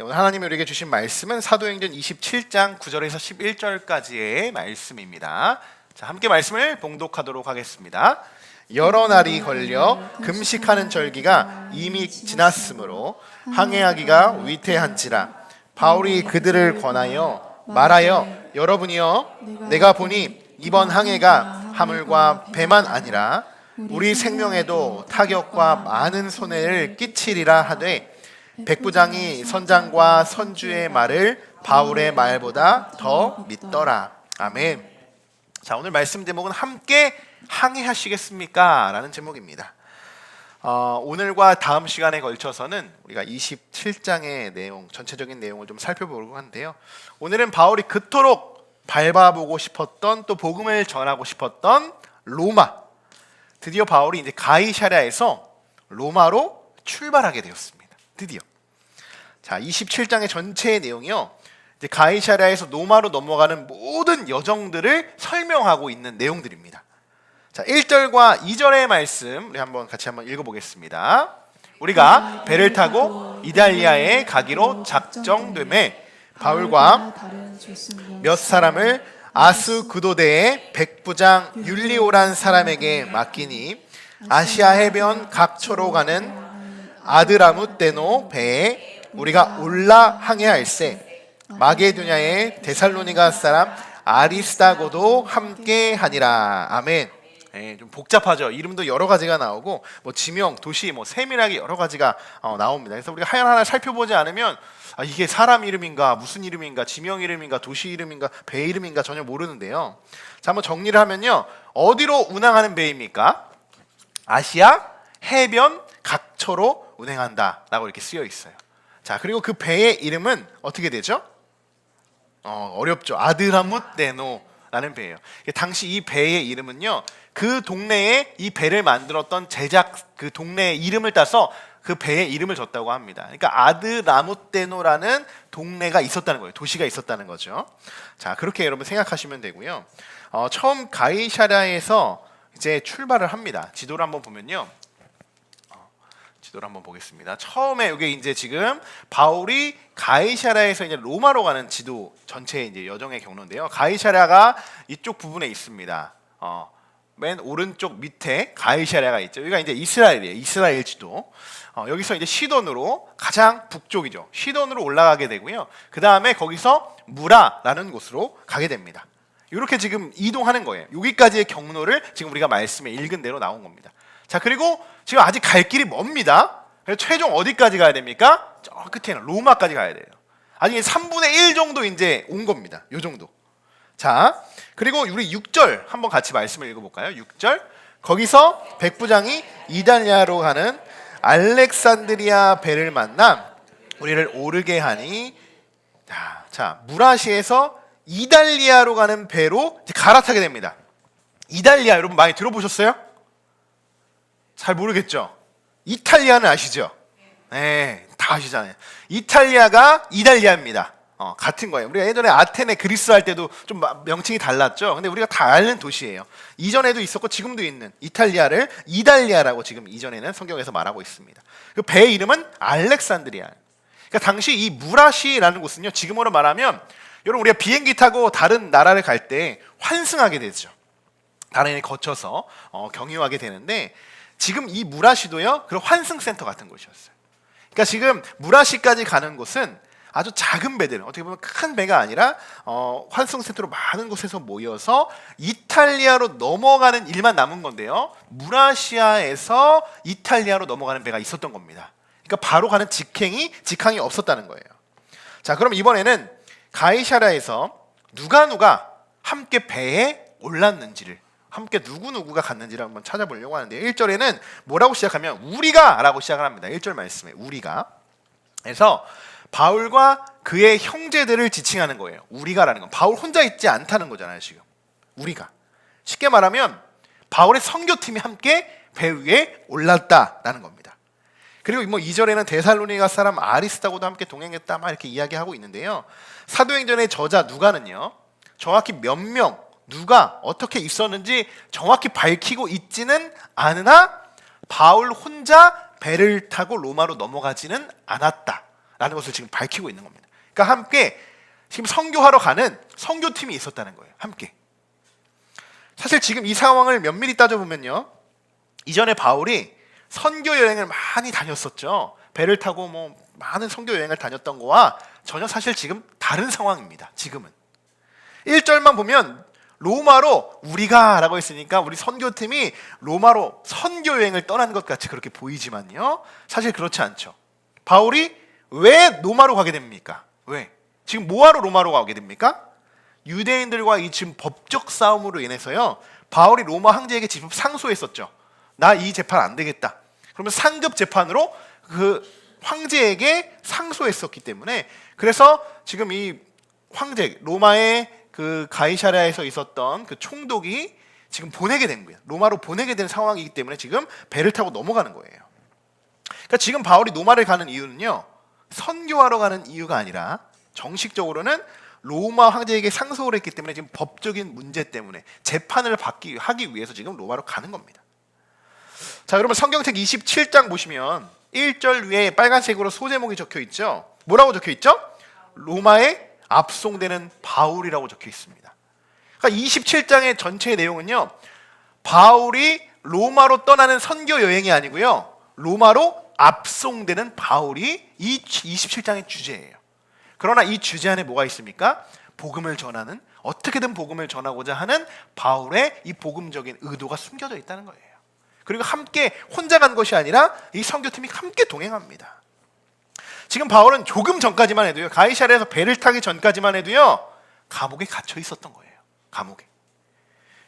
오늘 하나님이 우리에게 주신 말씀은 사도행전 27장 9절에서 11절까지의 말씀입니다. 자, 함께 말씀을 봉독하도록 하겠습니다. 여러 날이 걸려 금식하는 절기가 이미 지났으므로 항해하기가 위태한지라 바울이 그들을 권하여 말하여 여러분이여 내가 보니 이번 항해가 하물과 배만 아니라 우리 생명에도 타격과 많은 손해를 끼치리라 하되 백부장이 선장과 선주의 말을 바울의 말보다 더 믿더라. 아멘. 자, 오늘 말씀 제목은 함께 항해하시겠습니까? 라는 제목입니다. 오늘과 다음 시간에 걸쳐서는 우리가 27장의 내용, 전체적인 내용을 좀 살펴보려고 하는데요. 오늘은 바울이 그토록 밟아보고 싶었던, 또 복음을 전하고 싶었던 로마, 드디어 바울이 이제 가이사랴에서 로마로 출발하게 되었습니다. 드디어. 자, 27장의 전체의 내용이요, 이제 가이사랴에서 로마로 넘어가는 모든 여정들을 설명하고 있는 내용들입니다. 자, 1절과 2절의 말씀 우리 같이 한번 읽어보겠습니다. 우리가 배를 타고 이달리아에 가기로 작정되매 바울과 몇 사람을 아스구도대의 백부장 율리오란 사람에게 맡기니 아시아 해변 각처로 가는 아드라무떼노 배에 우리가 올라 항해할세 마게도냐의 데살로니가 사람 아리스다고도 함께 하니라. 아멘. 좀 복잡하죠. 이름도 여러 가지가 나오고 지명, 도시, 세밀하게 여러 가지가 나옵니다. 그래서 우리가 하나하나 살펴보지 않으면 이게 사람 이름인가, 무슨 이름인가, 지명 이름인가, 도시 이름인가, 배 이름인가 전혀 모르는데요. 자, 한번 정리를 하면요, 어디로 운항하는 배입니까? 아시아 해변 각처로 운행한다라고 이렇게 쓰여 있어요. 자, 그리고 그 배의 이름은 어떻게 되죠? 어렵죠. 아드라무떼노라는 배예요. 당시 이 배의 이름은요, 그 동네에 이 배를 만들었던 제작 그 동네의 이름을 따서 그 배의 이름을 줬다고 합니다. 그러니까 아드라무떼노라는 동네가 있었다는 거예요. 도시가 있었다는 거죠. 자, 그렇게 여러분 생각하시면 되고요. 처음 가이사랴에서 이제 출발을 합니다. 지도를 한번 보면요. 지도를 한번 보겠습니다. 처음에 이게 이제 지금 바울이 가이사랴에서 이제 로마로 가는 지도 전체의 이제 여정의 경로인데요. 가이사랴가 이쪽 부분에 있습니다. 맨 오른쪽 밑에 가이사랴가 있죠. 여기가 이제 이스라엘이에요. 이스라엘 지도. 여기서 이제 시돈으로 가장 북쪽이죠. 시돈으로 올라가게 되고요. 그 다음에 거기서 무라라는 곳으로 가게 됩니다. 이렇게 지금 이동하는 거예요. 여기까지의 경로를 지금 우리가 말씀에 읽은 대로 나온 겁니다. 자, 그리고 지금 아직 갈 길이 멉니다. 그래서 최종 어디까지 가야 됩니까? 저 끝에는 로마까지 가야 돼요. 아직 3분의 1 정도 이제 온 겁니다. 요 정도. 자, 그리고 우리 6절 한번 같이 말씀을 읽어볼까요? 6절. 거기서 백부장이 이달리아로 가는 알렉산드리아 배를 만나 우리를 오르게 하니, 자, 무라시에서 이달리아로 가는 배로 이제 갈아타게 됩니다. 이달리아 여러분 많이 들어보셨어요? 잘 모르겠죠? 이탈리아는 아시죠? 네, 다 아시잖아요. 이탈리아가 이달리아입니다. 같은 거예요. 우리가 예전에 아테네 그리스 할 때도 좀 명칭이 달랐죠. 근데 우리가 다 아는 도시예요. 이전에도 있었고 지금도 있는 이탈리아를 이달리아라고 지금 이전에는 성경에서 말하고 있습니다. 그 배의 이름은 알렉산드리아. 그러니까 당시 이 무라시라는 곳은요, 지금으로 말하면 여러분 우리가 비행기 타고 다른 나라를 갈 때 환승하게 되죠. 다른 데 거쳐서 경유하게 되는데, 지금 이 무라시도요, 그런 환승센터 같은 곳이었어요. 그러니까 지금 무라시까지 가는 곳은 아주 작은 배들, 어떻게 보면 큰 배가 아니라 환승센터로 많은 곳에서 모여서 이탈리아로 넘어가는 일만 남은 건데요, 무라시아에서 이탈리아로 넘어가는 배가 있었던 겁니다. 그러니까 바로 가는 직항이 없었다는 거예요. 자, 그럼 이번에는 가이사랴에서 누가 함께 배에 올랐는지를, 함께 누구가 갔는지를 한번 찾아보려고 하는데, 1절에는 뭐라고 시작하면 우리가 라고 시작을 합니다. 1절 말씀에 우리가. 그래서 바울과 그의 형제들을 지칭하는 거예요. 우리가라는 건 바울 혼자 있지 않다는 거잖아요. 지금 우리가, 쉽게 말하면 바울의 선교팀이 함께 배 위에 올랐다라는 겁니다. 그리고 2절에는 데살로니가 사람 아리스다고도 함께 동행했다 막 이렇게 이야기하고 있는데요, 사도행전의 저자 누가는요, 정확히 몇 명, 누가 어떻게 있었는지 정확히 밝히고 있지는 않으나 바울 혼자 배를 타고 로마로 넘어가지는 않았다 라는 것을 지금 밝히고 있는 겁니다. 그러니까 함께 지금 선교하러 가는 선교팀이 있었다는 거예요. 함께. 사실 지금 이 상황을 면밀히 따져보면요, 이전에 바울이 선교 여행을 많이 다녔었죠. 배를 타고 뭐 많은 선교 여행을 다녔던 거와 전혀 사실 지금 다른 상황입니다. 지금은 1절만 보면 로마로 우리가 라고 했으니까 우리 선교팀이 로마로 선교 여행을 떠난 것 같이 그렇게 보이지만요, 사실 그렇지 않죠. 바울이 왜 로마로 가게 됩니까? 왜? 지금 뭐하러 로마로 가게 됩니까? 유대인들과 이 지금 법적 싸움으로 인해서요, 바울이 로마 황제에게 지금 상소했었죠. 나 이 재판 안 되겠다. 그러면 상급 재판으로 그 황제에게 상소했었기 때문에, 그래서 지금 이 황제 로마의 그 가이사랴에서 있었던 그 총독이 지금 보내게 된 거예요. 로마로 보내게 된 상황이기 때문에 지금 배를 타고 넘어가는 거예요. 그러니까 지금 바울이 로마를 가는 이유는요, 선교하러 가는 이유가 아니라 정식적으로는 로마 황제에게 상소를 했기 때문에 지금 법적인 문제 때문에 재판을 하기 위해서 지금 로마로 가는 겁니다. 자, 여러분 성경책 27장 보시면 1절 위에 빨간색으로 소제목이 적혀 있죠. 뭐라고 적혀 있죠? 로마에 압송되는 바울이라고 적혀 있습니다. 그러니까 27장의 전체의 내용은요, 바울이 로마로 떠나는 선교 여행이 아니고요, 로마로 압송되는 바울이 이 27장의 주제예요. 그러나 이 주제 안에 뭐가 있습니까? 복음을 전하는, 어떻게든 복음을 전하고자 하는 바울의 이 복음적인 의도가 숨겨져 있다는 거예요. 그리고 함께 혼자 간 것이 아니라 이 선교팀이 함께 동행합니다. 지금 바울은 조금 전까지만 해도요, 가이사랴에서 배를 타기 전까지만 해도요, 감옥에 갇혀 있었던 거예요. 감옥에.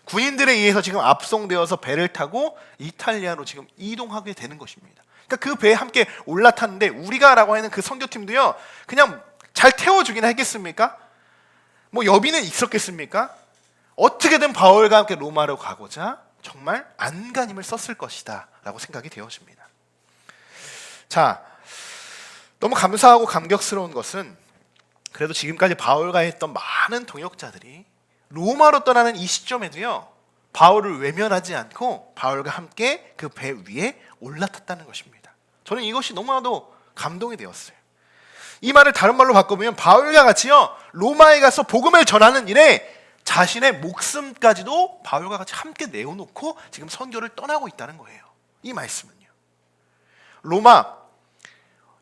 군인들에 의해서 지금 압송되어서 배를 타고 이탈리아로 지금 이동하게 되는 것입니다. 그러니까 그 배에 함께 올라탔는데 우리가라고 하는 그 선교팀도요, 그냥 잘 태워주긴 하겠습니까? 뭐 여비는 있었겠습니까? 어떻게든 바울과 함께 로마로 가고자 정말 안간힘을 썼을 것이다 라고 생각이 되어집니다. 자, 너무 감사하고 감격스러운 것은 그래도 지금까지 바울과 했던 많은 동역자들이 로마로 떠나는 이 시점에도요, 바울을 외면하지 않고 바울과 함께 그 배 위에 올라탔다는 것입니다. 저는 이것이 너무나도 감동이 되었어요. 이 말을 다른 말로 바꿔보면 바울과 같이요, 로마에 가서 복음을 전하는 일에 자신의 목숨까지도 바울과 같이 함께 내어놓고 지금 선교를 떠나고 있다는 거예요. 이 말씀은요, 로마,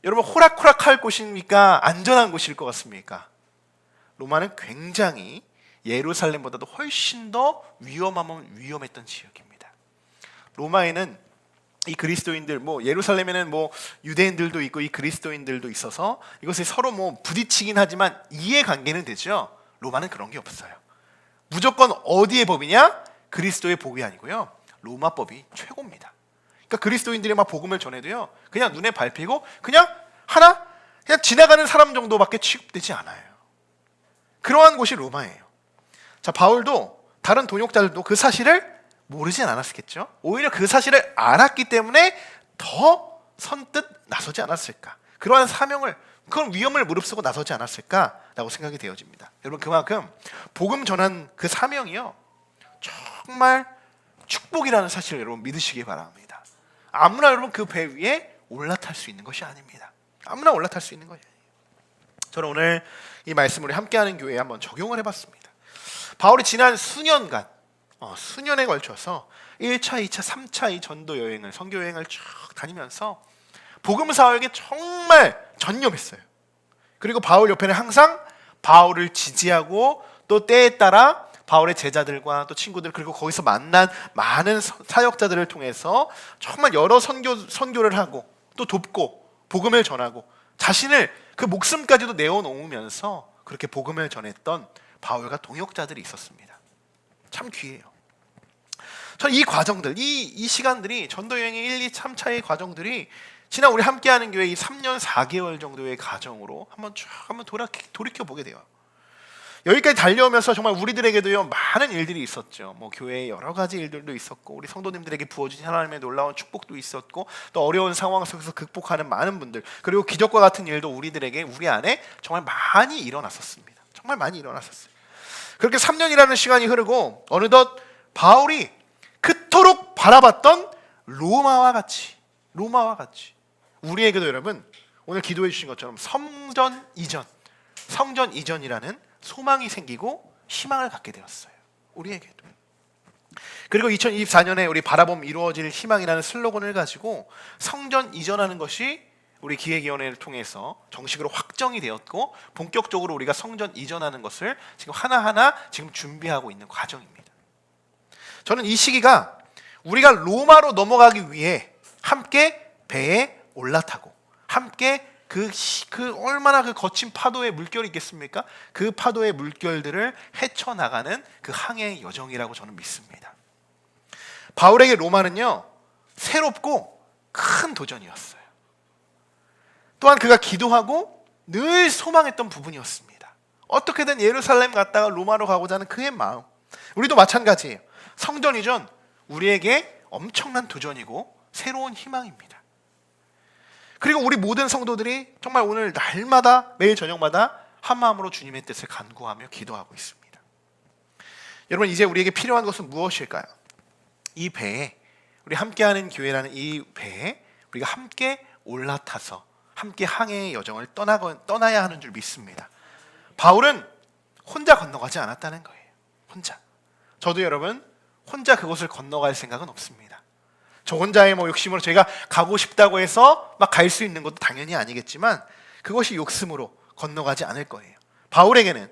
여러분 호락호락할 곳입니까? 안전한 곳일 것 같습니까? 로마는 굉장히 예루살렘보다도 훨씬 더 위험했던 지역입니다. 로마에는 이 그리스도인들, 뭐 예루살렘에는 뭐 유대인들도 있고 이 그리스도인들도 있어서 이것이 서로 뭐 부딪히긴 하지만 이해관계는 되죠. 로마는 그런 게 없어요. 무조건 어디의 법이냐? 그리스도의 법이 아니고요, 로마 법이 최고입니다. 그러니까 그리스도인들이 막 복음을 전해도요, 그냥 눈에 밟히고 그냥 지나가는 사람 정도밖에 취급되지 않아요. 그러한 곳이 로마예요. 자, 바울도 다른 동역자들도 그 사실을 모르진 않았겠죠. 오히려 그 사실을 알았기 때문에 더 선뜻 나서지 않았을까, 그러한 사명을, 그런 위험을 무릅쓰고 나서지 않았을까라고 생각이 되어집니다. 여러분, 그만큼 복음 전한 그 사명이요, 정말 축복이라는 사실을 여러분 믿으시기 바랍니다. 아무나 여러분 그 배 위에 올라탈 수 있는 것이 아닙니다. 아무나 올라탈 수 있는 것이 아니에요. 저는 오늘 이 말씀을 함께하는 교회에 한번 적용을 해봤습니다. 바울이 지난 수년에 걸쳐서 1차, 2차, 3차 이 전도 여행을, 선교 여행을 쭉 다니면서 복음 사역에 정말 전념했어요. 그리고 바울 옆에는 항상 바울을 지지하고 또 때에 따라 바울의 제자들과 또 친구들, 그리고 거기서 만난 많은 사역자들을 통해서 정말 여러 선교를 하고 또 돕고 복음을 전하고 자신을 그 목숨까지도 내어놓으면서 그렇게 복음을 전했던 바울과 동역자들이 있었습니다. 참 귀해요. 저는 이 과정들, 이 시간들이, 전도여행의 1, 2, 3차의 과정들이 지난 우리 함께하는 교회 이 3년 4개월 정도의 과정으로 한번 돌이켜보게 돼요. 여기까지 달려오면서 정말 우리들에게도요, 많은 일들이 있었죠. 뭐 교회에 여러 가지 일들도 있었고, 우리 성도님들에게 부어주신 하나님의 놀라운 축복도 있었고, 또 어려운 상황 속에서 극복하는 많은 분들, 그리고 기적과 같은 일도 우리 안에 정말 많이 일어났었습니다. 정말 많이 일어났었어요. 그렇게 3년이라는 시간이 흐르고 어느덧 바울이 그토록 바라봤던 로마와 같이 우리에게도 여러분 오늘 기도해 주신 것처럼 성전 이전이라는 소망이 생기고 희망을 갖게 되었어요. 우리에게도. 그리고 2024년에 우리 바라봄 이루어질 희망이라는 슬로건을 가지고 성전 이전하는 것이 우리 기획위원회를 통해서 정식으로 확정이 되었고 본격적으로 우리가 성전 이전하는 것을 지금 하나하나 지금 준비하고 있는 과정입니다. 저는 이 시기가 우리가 로마로 넘어가기 위해 함께 배에 올라타고 함께 그 얼마나 그 거친 파도의 물결이 있겠습니까? 그 파도의 물결들을 헤쳐나가는 그 항해의 여정이라고 저는 믿습니다. 바울에게 로마는요 새롭고 큰 도전이었어요. 또한 그가 기도하고 늘 소망했던 부분이었습니다. 어떻게든 예루살렘 갔다가 로마로 가고자 하는 그의 마음. 우리도 마찬가지예요. 성전 이전 우리에게 엄청난 도전이고 새로운 희망입니다. 그리고 우리 모든 성도들이 정말 오늘 날마다 매일 저녁마다 한마음으로 주님의 뜻을 간구하며 기도하고 있습니다. 여러분 이제 우리에게 필요한 것은 무엇일까요? 이 배에 우리 함께하는 교회라는 이 배에 우리가 함께 올라타서 함께 항해의 여정을 떠나야 하는 줄 믿습니다. 바울은 혼자 건너가지 않았다는 거예요. 혼자. 저도 여러분 혼자 그곳을 건너갈 생각은 없습니다. 저 혼자의 욕심으로 제가 가고 싶다고 해서 막 갈 수 있는 것도 당연히 아니겠지만 그것이 욕심으로 건너가지 않을 거예요. 바울에게는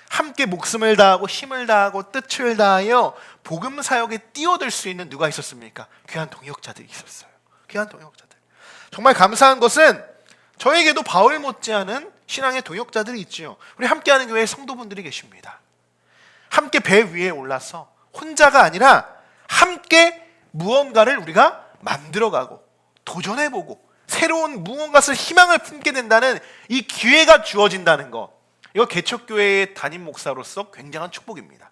함께 목숨을 다하고 힘을 다하고 뜻을 다하여 복음 사역에 뛰어들 수 있는 누가 있었습니까? 귀한 동역자들이 있었어요. 귀한 동역자들. 정말 감사한 것은 저에게도 바울 못지않은 신앙의 동역자들이 있지요. 우리 함께하는 교회에 성도분들이 계십니다. 함께 배 위에 올라서 혼자가 아니라 함께 무언가를 우리가 만들어가고 도전해보고 새로운 무언가를 희망을 품게 된다는 이 기회가 주어진다는 것, 이거 개척교회의 담임 목사로서 굉장한 축복입니다.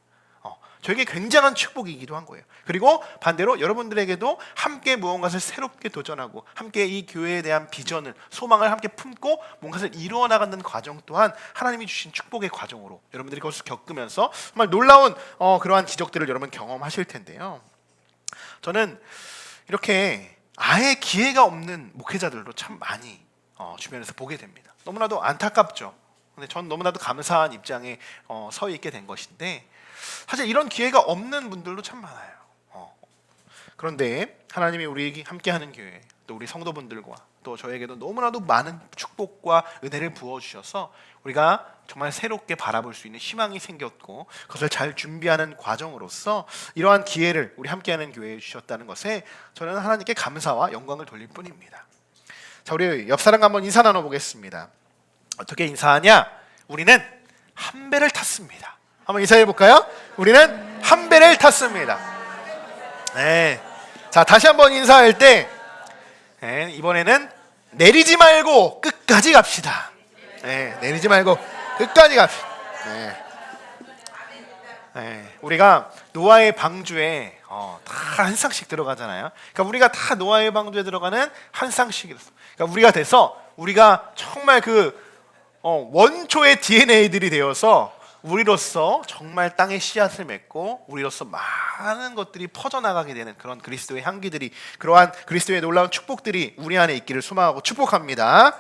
저에게 굉장한 축복이기도 한 거예요. 그리고 반대로 여러분들에게도 함께 무언가를 새롭게 도전하고 함께 이 교회에 대한 비전을 소망을 함께 품고 뭔가를 이루어 나가는 과정 또한 하나님이 주신 축복의 과정으로 여러분들이 그것을 겪으면서 정말 놀라운 그러한 기적들을 여러분 경험하실 텐데요. 저는 이렇게 아예 기회가 없는 목회자들도 참 많이 주변에서 보게 됩니다. 너무나도 안타깝죠. 근데 전 너무나도 감사한 입장에 서 있게 된 것인데 사실 이런 기회가 없는 분들도 참 많아요. 그런데 하나님이 우리 함께하는 교회 또 우리 성도분들과 또 저에게도 너무나도 많은 축복과 은혜를 부어주셔서 우리가 정말 새롭게 바라볼 수 있는 희망이 생겼고 그것을 잘 준비하는 과정으로서 이러한 기회를 우리 함께하는 교회에 주셨다는 것에 저는 하나님께 감사와 영광을 돌릴 뿐입니다. 자, 우리 옆 사람과 한번 인사 나눠보겠습니다. 어떻게 인사하냐? 우리는 한 배를 탔습니다. 한번 인사해 볼까요? 우리는 한 배를 탔습니다. 네. 자, 다시 한번 인사할 때 이번에는 내리지 말고 끝까지 갑시다. 네, 내리지 말고 끝까지 갑시다. 네. 우리가 노아의 방주에 다 한 쌍씩 들어가잖아요. 그러니까 우리가 다 노아의 방주에 들어가는 한 쌍씩이었어. 그러니까 우리가 돼서 우리가 정말 원초의 DNA들이 되어서 우리로서 정말 땅에 씨앗을 맺고 우리로서 많은 것들이 퍼져나가게 되는 그런 그리스도의 향기들이 그러한 그리스도의 놀라운 축복들이 우리 안에 있기를 소망하고 축복합니다.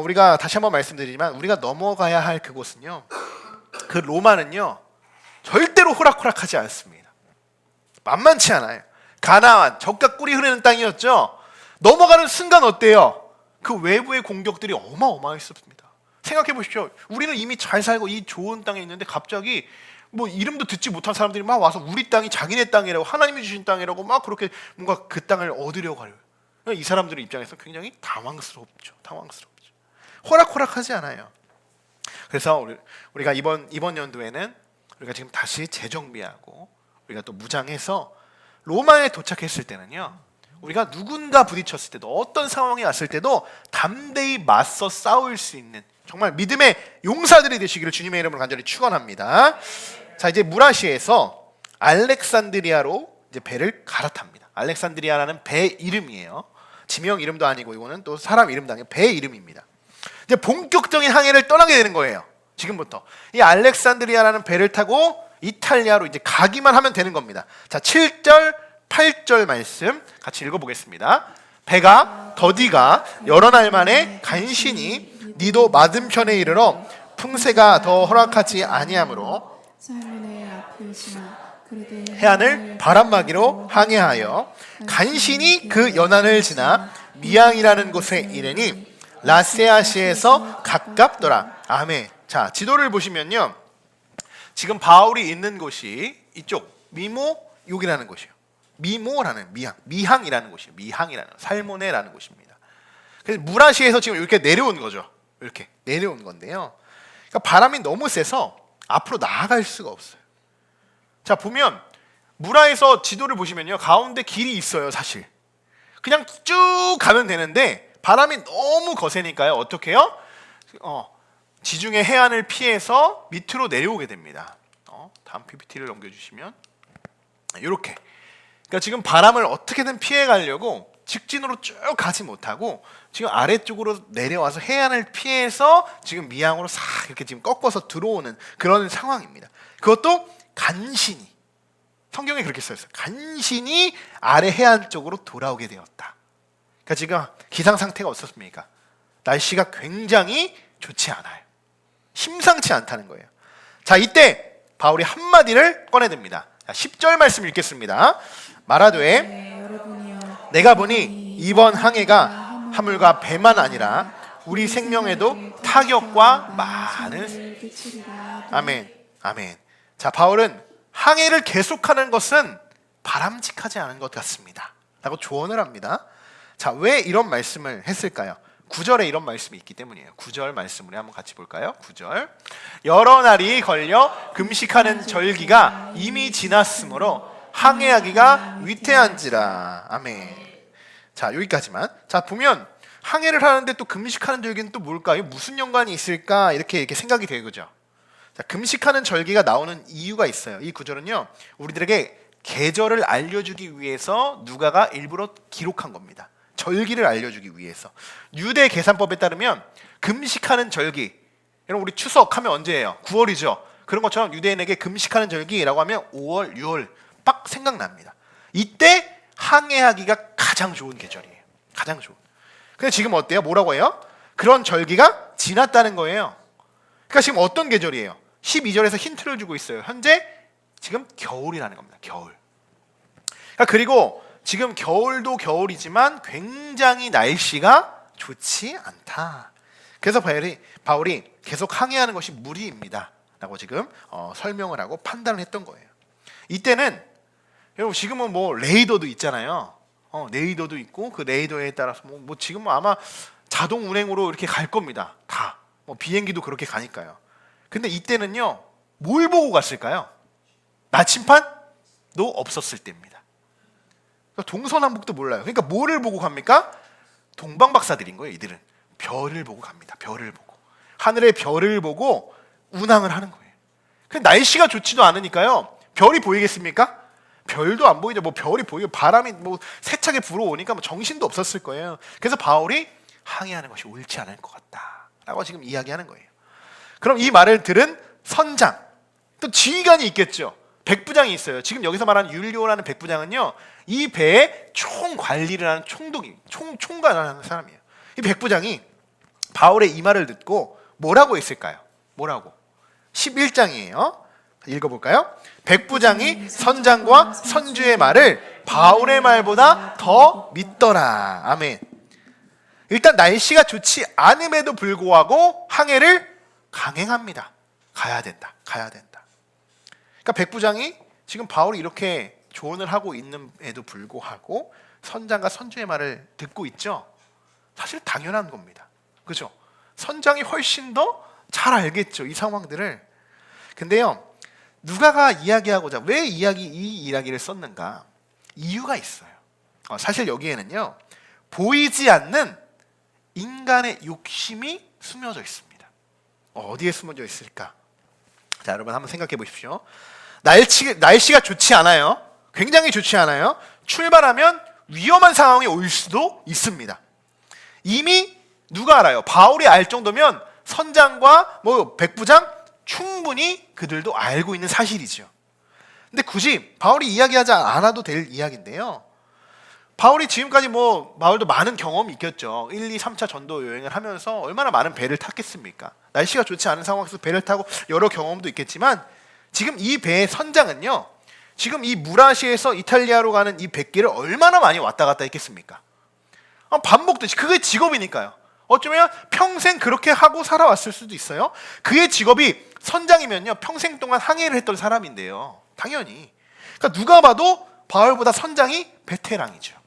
우리가 다시 한번 말씀드리지만 우리가 넘어가야 할 그곳은요, 그 로마는요 절대로 호락호락하지 않습니다. 만만치 않아요. 가나안 젖과 꿀이 흐르는 땅이었죠. 넘어가는 순간 어때요? 그 외부의 공격들이 어마어마했습니다. 생각해 보십시오. 우리는 이미 잘 살고 이 좋은 땅에 있는데 갑자기 이름도 듣지 못한 사람들이 막 와서 우리 땅이 자기네 땅이라고 하나님이 주신 땅이라고 막 그렇게 뭔가 그 땅을 얻으려고 하려고. 이 사람들의 입장에서 굉장히 당황스럽죠. 호락호락하지 않아요. 그래서 우리가 이번 연도에는 우리가 지금 다시 재정비하고 우리가 또 무장해서 로마에 도착했을 때는요, 우리가 누군가 부딪혔을 때도 어떤 상황이 왔을 때도 담대히 맞서 싸울 수 있는 정말 믿음의 용사들이 되시기를 주님의 이름으로 간절히 축원합니다. 자, 이제 무라시에서 알렉산드리아로 이제 배를 갈아탑니다. 알렉산드리아라는 배 이름이에요. 지명 이름도 아니고 이거는 또 사람 이름도 아니고 배 이름입니다. 이제 본격적인 항해를 떠나게 되는 거예요. 지금부터 이 알렉산드리아라는 배를 타고 이탈리아로 이제 가기만 하면 되는 겁니다. 자, 7절 8절 말씀 같이 읽어보겠습니다. 배가 더디가 여러 날 만에 간신히 니도 맞은편에 이르러 풍세가 더 허락하지 아니하므로 해안을 바람막이로 항해하여 간신히 그 연안을 지나 미양이라는 곳에 이르니 라세아시에서 가깝더라. 아멘. 자, 지도를 보시면요, 지금 바울이 있는 곳이 이쪽 미모욕이라는 곳이에요. 미모라는 미항이라는 곳이에요. 미항이라는 살모네라는 곳입니다. 그래서 무라시에서 지금 이렇게 내려온 거죠. 이렇게 내려온 건데요. 그러니까 바람이 너무 세서 앞으로 나아갈 수가 없어요. 자, 보면 무라에서 지도를 보시면요, 가운데 길이 있어요. 사실 그냥 쭉 가면 되는데 바람이 너무 거세니까요, 어떻게 해요? 지중해 해안을 피해서 밑으로 내려오게 됩니다. 다음 PPT를 넘겨주시면 이렇게, 그러니까 지금 바람을 어떻게든 피해 가려고 직진으로 쭉 가지 못하고 지금 아래쪽으로 내려와서 해안을 피해서 지금 미항으로 싹 이렇게 지금 꺾어서 들어오는 그런 상황입니다. 그것도 간신히, 성경에 그렇게 써 있어요. 간신히 아래 해안 쪽으로 돌아오게 되었다. 그러니까 지금 기상 상태가 어떻습니까? 날씨가 굉장히 좋지 않아요. 심상치 않다는 거예요. 자, 이때 바울이 한마디를 꺼내듭니다. 10절 말씀 읽겠습니다. 말하되 내가 보니 이번 항해가 화물과 배만 아니라 우리 생명에도 타격과 많은 아멘. 아멘. 자, 바울은 항해를 계속하는 것은 바람직하지 않은 것 같습니다 라고 조언을 합니다. 자, 왜 이런 말씀을 했을까요? 9절에 이런 말씀이 있기 때문이에요. 9절 말씀을 한번 같이 볼까요? 9절. 여러 날이 걸려 금식하는 절기가 이미 지났으므로 항해하기가 위태한지라. 아멘. 자, 여기까지만. 자, 보면 항해를 하는데 또 금식하는 절기는 또 뭘까요? 무슨 연관이 있을까? 이렇게 생각이 되죠. 자, 금식하는 절기가 나오는 이유가 있어요. 이 구절은요, 우리들에게 계절을 알려주기 위해서 누가가 일부러 기록한 겁니다. 절기를 알려주기 위해서. 유대 계산법에 따르면 금식하는 절기, 여러분 우리 추석하면 언제예요? 9월이죠. 그런 것처럼 유대인에게 금식하는 절기라고 하면 5월, 6월 빡 생각납니다. 이때 항해하기가 가장 좋은 계절이에요. 가장 좋은. 근데 지금 어때요? 뭐라고 해요? 그런 절기가 지났다는 거예요. 그러니까 지금 어떤 계절이에요? 12절에서 힌트를 주고 있어요. 현재 지금 겨울이라는 겁니다. 겨울. 그리고 지금 겨울도 겨울이지만 굉장히 날씨가 좋지 않다. 그래서 바울이 계속 항해하는 것이 무리입니다 라고 지금 설명을 하고 판단을 했던 거예요. 이때는 여러분 지금은 뭐 레이더도 있잖아요. 레이더도 있고 그 레이더에 따라서 뭐 지금은 아마 자동 운행으로 이렇게 갈 겁니다. 다. 뭐 비행기도 그렇게 가니까요. 근데 이때는요, 뭘 보고 갔을까요? 나침판도 없었을 때입니다. 동서남북도 몰라요. 그러니까 뭐를 보고 갑니까? 동방박사들인 거예요. 이들은 별을 보고 갑니다. 별을 보고, 하늘의 별을 보고 운항을 하는 거예요. 근데 날씨가 좋지도 않으니까요, 별이 보이겠습니까? 별도 안 보이죠. 뭐 별이 보이고 바람이 뭐 세차게 불어오니까 뭐 정신도 없었을 거예요. 그래서 바울이 항해하는 것이 옳지 않을 것 같다라고 지금 이야기하는 거예요. 그럼 이 말을 들은 선장, 또 지휘관이 있겠죠. 백부장이 있어요. 지금 여기서 말하는 율리오라는 백부장은요, 이 배의 총 관리를 하는 총관을 하는 사람이에요. 이 백부장이 바울의 이 말을 듣고 뭐라고 했을까요? 뭐라고? 11장이에요. 읽어볼까요? 백부장이 선장과 선주의 말을 바울의 말보다 더 믿더라. 아멘. 일단 날씨가 좋지 않음에도 불구하고 항해를 강행합니다. 가야 된다. 그러니까 백부장이 지금 바울이 이렇게 조언을 하고 있는에도 불구하고 선장과 선주의 말을 듣고 있죠. 사실 당연한 겁니다. 그죠? 선장이 훨씬 더 잘 알겠죠, 이 상황들을. 근데요, 누가가 이야기하고자 왜 이 이야기를 썼는가? 이유가 있어요. 사실 여기에는요, 보이지 않는 인간의 욕심이 숨겨져 있습니다. 어디에 숨어져 있을까? 자, 여러분 한번 생각해 보십시오. 날씨가 좋지 않아요. 굉장히 좋지 않아요. 출발하면 위험한 상황이 올 수도 있습니다. 이미 누가 알아요? 바울이 알 정도면 선장과 백부장 충분히 그들도 알고 있는 사실이죠. 근데 굳이 바울이 이야기하지 않아도 될 이야기인데요, 바울이 지금까지 뭐 바울도 많은 경험이 있겠죠. 1, 2, 3차 전도 여행을 하면서 얼마나 많은 배를 탔겠습니까? 날씨가 좋지 않은 상황에서 배를 타고 여러 경험도 있겠지만 지금 이 배의 선장은요, 지금 이 무라시에서 이탈리아로 가는 이 백길을 얼마나 많이 왔다 갔다 했겠습니까? 반복듯이 그게 직업이니까요. 어쩌면 평생 그렇게 하고 살아왔을 수도 있어요. 그의 직업이 선장이면요, 평생 동안 항해를 했던 사람인데요. 당연히. 그러니까 누가 봐도 바울보다 선장이 베테랑이죠.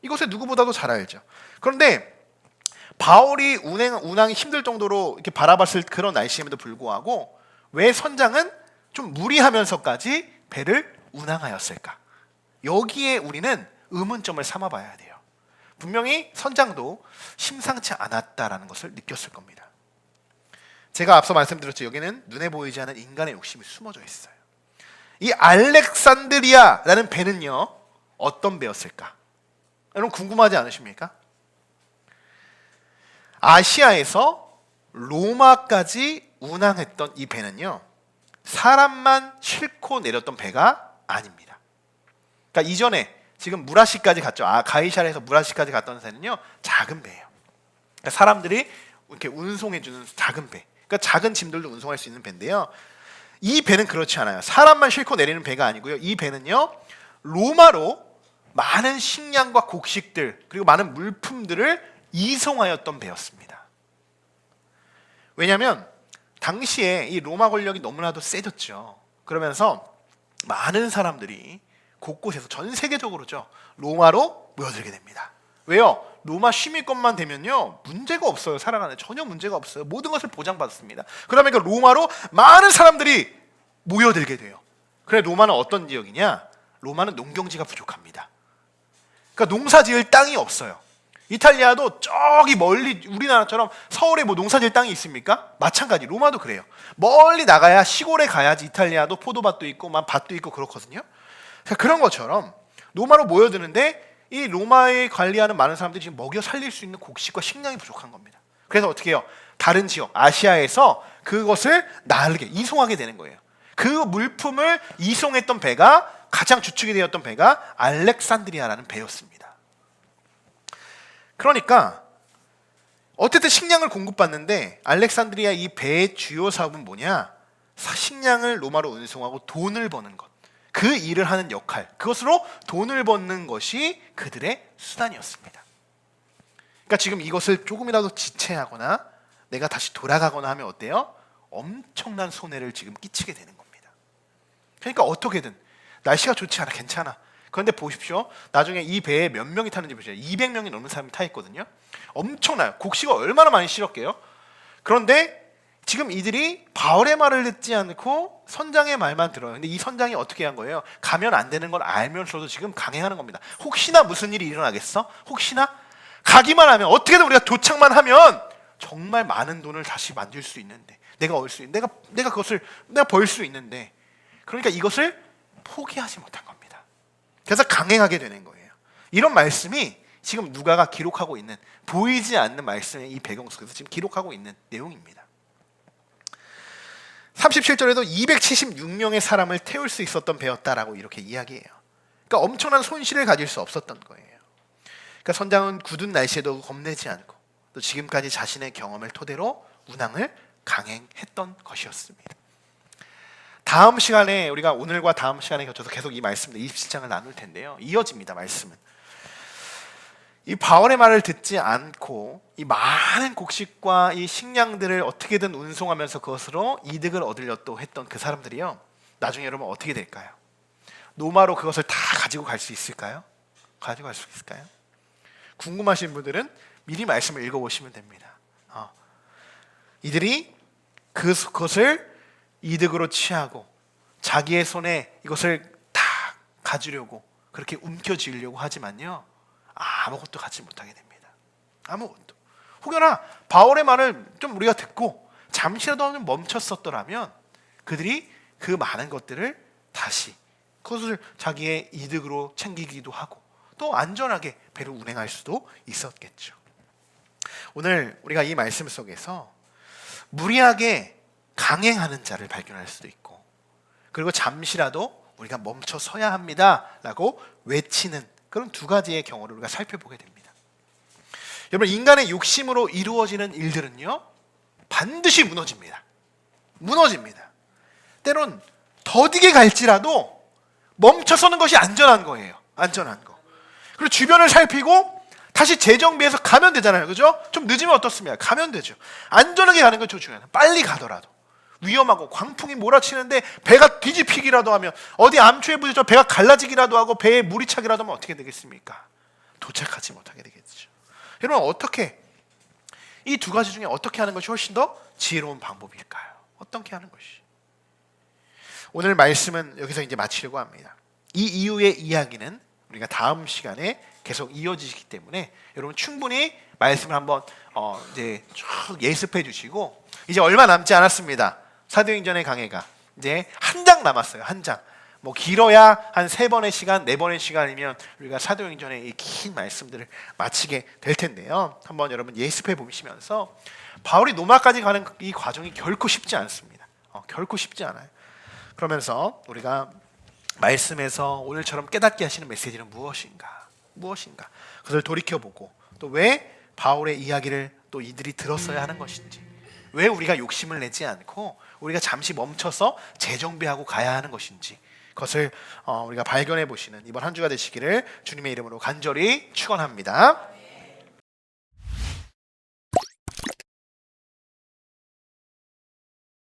이것을 누구보다도 잘 알죠. 그런데 바울이 운항이 힘들 정도로 이렇게 바라봤을 그런 날씨임에도 불구하고 왜 선장은 좀 무리하면서까지 배를 운항하였을까? 여기에 우리는 의문점을 삼아봐야 돼요. 분명히 선장도 심상치 않았다라는 것을 느꼈을 겁니다. 제가 앞서 말씀드렸죠. 여기는 눈에 보이지 않는 인간의 욕심이 숨어져 있어요. 이 알렉산드리아라는 배는요, 어떤 배였을까? 여러분 궁금하지 않으십니까? 아시아에서 로마까지 운항했던 이 배는요, 사람만 싣고 내렸던 배가 아닙니다. 그러니까 이전에 지금 무라시까지 갔죠. 가이사르에서 무라시까지 갔던 배는요, 작은 배예요. 그러니까 사람들이 이렇게 운송해주는 작은 배. 그러니까 작은 짐들도 운송할 수 있는 배인데요. 이 배는 그렇지 않아요. 사람만 싣고 내리는 배가 아니고요. 이 배는요, 로마로 많은 식량과 곡식들 그리고 많은 물품들을 이송하였던 배였습니다. 왜냐하면 당시에 이 로마 권력이 너무나도 세졌죠. 그러면서 많은 사람들이 곳곳에서 전 세계적으로죠, 로마로 모여들게 됩니다. 왜요? 로마 시민권만 되면요, 문제가 없어요. 살아가는 전혀 문제가 없어요. 모든 것을 보장받습니다. 그러면 그 로마로 많은 사람들이 모여들게 돼요. 그래, 로마는 어떤 지역이냐? 로마는 농경지가 부족합니다. 그러니까 농사지을 땅이 없어요. 이탈리아도 저기 멀리 우리나라처럼 서울에 뭐 농사지을 땅이 있습니까? 마찬가지 로마도 그래요. 멀리 나가야, 시골에 가야지 이탈리아도 포도밭도 있고 밭도 있고 그렇거든요. 그런 것처럼 로마로 모여드는데 이 로마에 관리하는 많은 사람들이 지금 먹여 살릴 수 있는 곡식과 식량이 부족한 겁니다. 그래서 어떻게 해요? 다른 지역 아시아에서 그것을 나르게 이송하게 되는 거예요. 그 물품을 이송했던 배가, 가장 주축이 되었던 배가 알렉산드리아라는 배였습니다. 그러니까 어쨌든 식량을 공급받는데 알렉산드리아 이 배의 주요 사업은 뭐냐? 식량을 로마로 운송하고 돈을 버는 것. 그 일을 하는 역할, 그것으로 돈을 버는 것이 그들의 수단이었습니다. 그러니까 지금 이것을 조금이라도 지체하거나 내가 다시 돌아가거나 하면 어때요? 엄청난 손해를 지금 끼치게 되는 겁니다. 그러니까 어떻게든 날씨가 좋지 않아, 괜찮아. 그런데 보십시오. 나중에 이 배에 몇 명이 타는지 보세요. 200명이 넘는 사람이 타 있거든요. 엄청나요. 곡식을 얼마나 많이 실었게요. 그런데 지금 이들이 바울의 말을 듣지 않고 선장의 말만 들어요. 근데 이 선장이 어떻게 한 거예요? 가면 안 되는 걸 알면서도 지금 강행하는 겁니다. 혹시나 무슨 일이 일어나겠어? 혹시나? 가기만 하면, 어떻게든 우리가 도착만 하면 정말 많은 돈을 다시 만들 수 있는데, 내가 그것을 내가 벌 수 있는데, 그러니까 이것을 포기하지 못한 겁니다. 그래서 강행하게 되는 거예요. 이런 말씀이 지금 누가가 기록하고 있는, 보이지 않는 말씀의 이 배경 속에서 지금 기록하고 있는 내용입니다. 37절에도 276명의 사람을 태울 수 있었던 배였다라고 이렇게 이야기해요. 그러니까 엄청난 손실을 가질 수 없었던 거예요. 그러니까 선장은 굳은 날씨에도 겁내지 않고 또 지금까지 자신의 경험을 토대로 운항을 강행했던 것이었습니다. 다음 시간에 우리가 오늘과 다음 시간에 겹쳐서 계속 이 말씀들 27장을 나눌 텐데요. 이어집니다. 말씀은. 이 바울의 말을 듣지 않고 이 많은 곡식과 이 식량들을 어떻게든 운송하면서 그것으로 이득을 얻으려고 했던 그 사람들이요, 나중에 여러분 어떻게 될까요? 로마로 그것을 다 가지고 갈 수 있을까요? 가지고 갈 수 있을까요? 궁금하신 분들은 미리 말씀을 읽어보시면 됩니다. 이들이 그것을 이득으로 취하고 자기의 손에 이것을 다 가지려고 그렇게 움켜쥐려고 하지만요, 아무것도 갖지 못하게 됩니다. 아무것도. 혹여나 바울의 말을 좀 우리가 듣고 잠시라도 멈췄었더라면 그들이 그 많은 것들을 다시 그것을 자기의 이득으로 챙기기도 하고 또 안전하게 배를 운행할 수도 있었겠죠. 오늘 우리가 이 말씀 속에서 무리하게 강행하는 자를 발견할 수도 있고, 그리고 잠시라도 우리가 멈춰 서야 합니다 라고 외치는 그런 두 가지의 경우를 우리가 살펴보게 됩니다. 여러분, 인간의 욕심으로 이루어지는 일들은요, 반드시 무너집니다. 무너집니다. 때론 더디게 갈지라도 멈춰서는 것이 안전한 거예요. 안전한 거. 그리고 주변을 살피고 다시 재정비해서 가면 되잖아요. 그죠? 좀 늦으면 어떻습니까? 가면 되죠. 안전하게 가는 건 중요해요. 빨리 가더라도. 위험하고 광풍이 몰아치는데 배가 뒤집히기라도 하면, 어디 암초에 부딪혀 배가 갈라지기라도 하고 배에 물이 차기라도 하면 어떻게 되겠습니까? 도착하지 못하게 되겠죠. 여러분, 어떻게, 이 두 가지 중에 어떻게 하는 것이 훨씬 더 지혜로운 방법일까요? 어떻게 하는 것이? 오늘 말씀은 여기서 이제 마치려고 합니다. 이 이후의 이야기는 우리가 다음 시간에 계속 이어지기 때문에 여러분 충분히 말씀을 한번 이제 쭉 예습해 주시고, 이제 얼마 남지 않았습니다. 사도행전의 강해가 이제 한 장 남았어요. 한 장. 뭐 길어야 한 3번의 시간, 4번의 시간이면 우리가 사도행전의 이 긴 말씀들을 마치게 될 텐데요. 한번 여러분 예습해 보시면서, 바울이 로마까지 가는 이 과정이 결코 쉽지 않습니다. 결코 쉽지 않아요. 그러면서 우리가 말씀에서 오늘처럼 깨닫게 하시는 메시지는 무엇인가? 무엇인가? 그것을 돌이켜보고, 또 왜 바울의 이야기를 또 이들이 들었어야 하는 것인지, 왜 우리가 욕심을 내지 않고 우리가 잠시 멈춰서 재정비하고 가야 하는 것인지, 그것을 우리가 발견해 보시는 이번 한 주가 되시기를 주님의 이름으로 간절히 축원합니다.